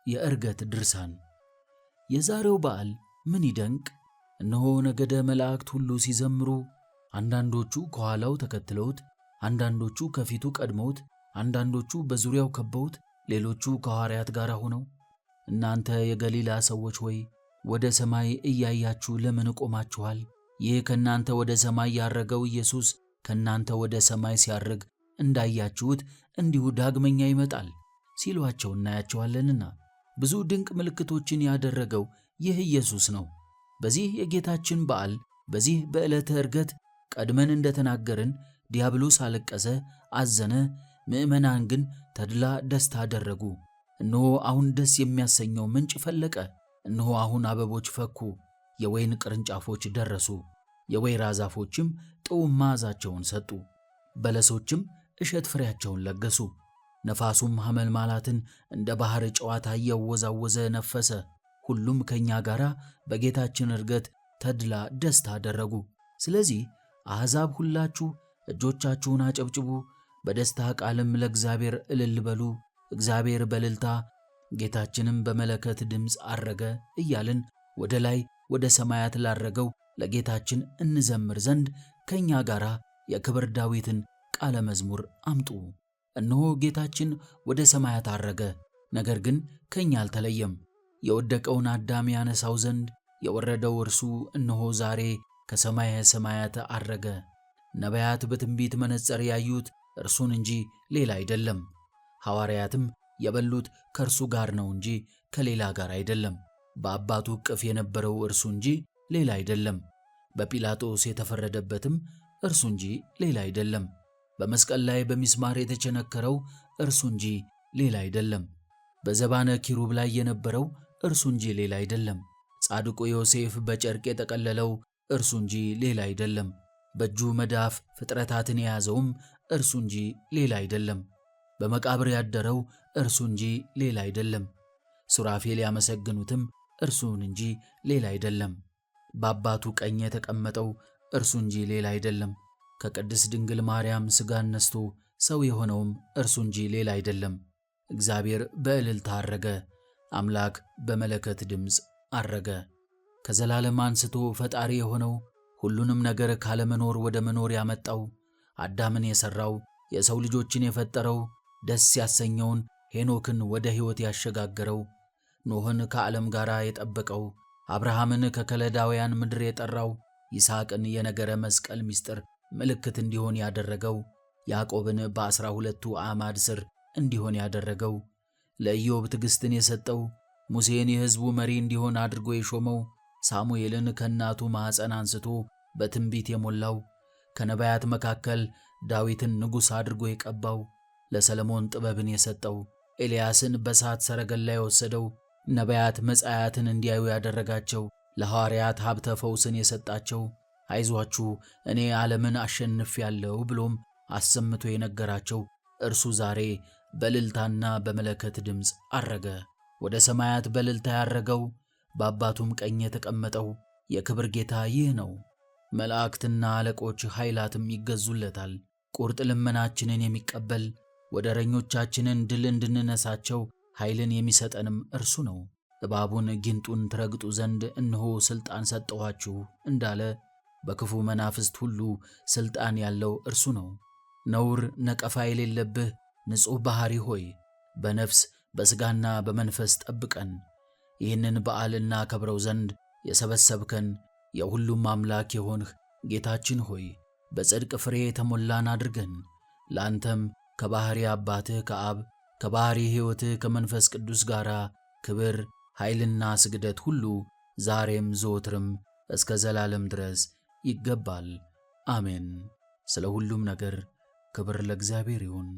የዕርገት ድርሳን። የዛሬው በዓል ምን ይደንቅ! እነሆ ነገደ መላእክት ሁሉ ሲዘምሩ፣ አንዳንዶቹ ከኋላው ተከትለውት፣ አንዳንዶቹ ከፊቱ ቀድመውት፣ አንዳንዶቹ በዙሪያው ከበውት፣ ሌሎቹ ከሐዋርያት ጋር ሆነው፣ እናንተ የገሊላ ሰዎች ሆይ ወደ ሰማይ እያያችሁ ለምን ቆማችኋል? ይህ ከእናንተ ወደ ሰማይ ያረገው ኢየሱስ ከእናንተ ወደ ሰማይ ሲያርግ እንዳያችሁት እንዲሁ ዳግመኛ ይመጣል ሲሏቸው እናያቸዋለንና። ብዙ ድንቅ ምልክቶችን ያደረገው ይህ ኢየሱስ ነው። በዚህ የጌታችን በዓል በዚህ በዕለተ ዕርገት ቀድመን እንደተናገርን ዲያብሎስ አለቀሰ፣ አዘነ፣ ምዕመናን ግን ተድላ ደስታ አደረጉ። እነሆ አሁን ደስ የሚያሰኘው ምንጭ ፈለቀ። እነሆ አሁን አበቦች ፈኩ፣ የወይን ቅርንጫፎች ደረሱ፣ የወይራ ዛፎችም ጥዑም መዓዛቸውን ሰጡ፣ በለሶችም እሸት ፍሬያቸውን ለገሱ። ነፋሱም ሐመልማላትን እንደ ባሕር ጨዋታ እያወዛወዘ ነፈሰ። ሁሉም ከእኛ ጋር በጌታችን ዕርገት ተድላ ደስታ አደረጉ። ስለዚህ አሕዛብ ሁላችሁ እጆቻችሁን አጨብጭቡ፣ በደስታ ቃልም ለእግዚአብሔር እልል በሉ። እግዚአብሔር በእልልታ ጌታችንም በመለከት ድምፅ አረገ እያልን ወደ ላይ ወደ ሰማያት ላረገው ለጌታችን እንዘምር ዘንድ ከእኛ ጋር የክብር ዳዊትን ቃለ መዝሙር አምጡ። እነሆ ጌታችን ወደ ሰማያት አረገ፣ ነገር ግን ከእኛ አልተለየም። የወደቀውን አዳም ያነሳው ዘንድ የወረደው እርሱ እነሆ ዛሬ ከሰማየ ሰማያት አረገ። ነቢያት በትንቢት መነጽር ያዩት እርሱን እንጂ ሌላ አይደለም። ሐዋርያትም የበሉት ከእርሱ ጋር ነው እንጂ ከሌላ ጋር አይደለም። በአባቱ እቅፍ የነበረው እርሱ እንጂ ሌላ አይደለም። በጲላጦስ የተፈረደበትም እርሱ እንጂ ሌላ አይደለም። በመስቀል ላይ በሚስማር የተቸነከረው እርሱ እንጂ ሌላ አይደለም። በዘባነ ኪሩብ ላይ የነበረው እርሱ እንጂ ሌላ አይደለም። ጻድቁ ዮሴፍ በጨርቅ የጠቀለለው እርሱ እንጂ ሌላ አይደለም። በእጁ መዳፍ ፍጥረታትን የያዘውም እርሱ እንጂ ሌላ አይደለም። በመቃብር ያደረው እርሱ እንጂ ሌላ አይደለም። ሱራፌል ያመሰግኑትም እርሱን እንጂ ሌላ አይደለም። በአባቱ ቀኝ የተቀመጠው እርሱ እንጂ ሌላ አይደለም። ከቅድስት ድንግል ማርያም ሥጋን ነስቶ ሰው የሆነውም እርሱ እንጂ ሌላ አይደለም። እግዚአብሔር በእልልታ አረገ፣ አምላክ በመለከት ድምፅ አረገ። ከዘላለም አንስቶ ፈጣሪ የሆነው ሁሉንም ነገር ካለመኖር ወደ መኖር ያመጣው አዳምን የሠራው የሰው ልጆችን የፈጠረው ደስ ያሰኘውን ሄኖክን ወደ ሕይወት ያሸጋገረው ኖህን ከዓለም ጋር የጠበቀው አብርሃምን ከከለዳውያን ምድር የጠራው ይስሐቅን የነገረ መስቀል ምስጢር ምልክት እንዲሆን ያደረገው ያዕቆብን በ12ቱ አዕማድ ስር እንዲሆን ያደረገው ለኢዮብ ትዕግሥትን የሰጠው ሙሴን የሕዝቡ መሪ እንዲሆን አድርጎ የሾመው ሳሙኤልን ከእናቱ ማኅፀን አንስቶ በትንቢት የሞላው ከነቢያት መካከል ዳዊትን ንጉሥ አድርጎ የቀባው ለሰለሞን ጥበብን የሰጠው ኤልያስን በእሳት ሰረገላ የወሰደው ነቢያት መጻያትን እንዲያዩ ያደረጋቸው ለሐዋርያት ሀብተ ፈውስን የሰጣቸው አይዟችሁ እኔ ዓለምን አሸንፌአለሁ ብሎም አሰምቶ የነገራቸው እርሱ ዛሬ በእልልታና በመለከት ድምፅ አረገ። ወደ ሰማያት በእልልታ ያረገው በአባቱም ቀኝ የተቀመጠው የክብር ጌታ ይህ ነው። መላእክትና አለቆች ኃይላትም ይገዙለታል። ቁርጥ ልመናችንን የሚቀበል ወደረኞቻችንን ድል እንድንነሳቸው ኃይልን የሚሰጠንም እርሱ ነው። እባቡን ጊንጡን ትረግጡ ዘንድ እነሆ ሥልጣን ሰጠኋችሁ እንዳለ በክፉ መናፍስት ሁሉ ሥልጣን ያለው እርሱ ነው። ነውር ነቀፋ የሌለብህ ንጹሕ ባሕሪ ሆይ በነፍስ በሥጋና በመንፈስ ጠብቀን። ይህንን በዓል እናከብረው ዘንድ የሰበሰብከን የሁሉም አምላክ የሆንህ ጌታችን ሆይ በጽድቅ ፍሬ የተሞላን አድርገን። ለአንተም ከባሕሪ አባትህ ከአብ ከባሕሪ ሕይወትህ ከመንፈስ ቅዱስ ጋር ክብር ኃይልና ስግደት ሁሉ ዛሬም ዘወትርም እስከ ዘላለም ድረስ ይገባል። አሜን። ስለ ሁሉም ነገር ክብር ለእግዚአብሔር ይሁን።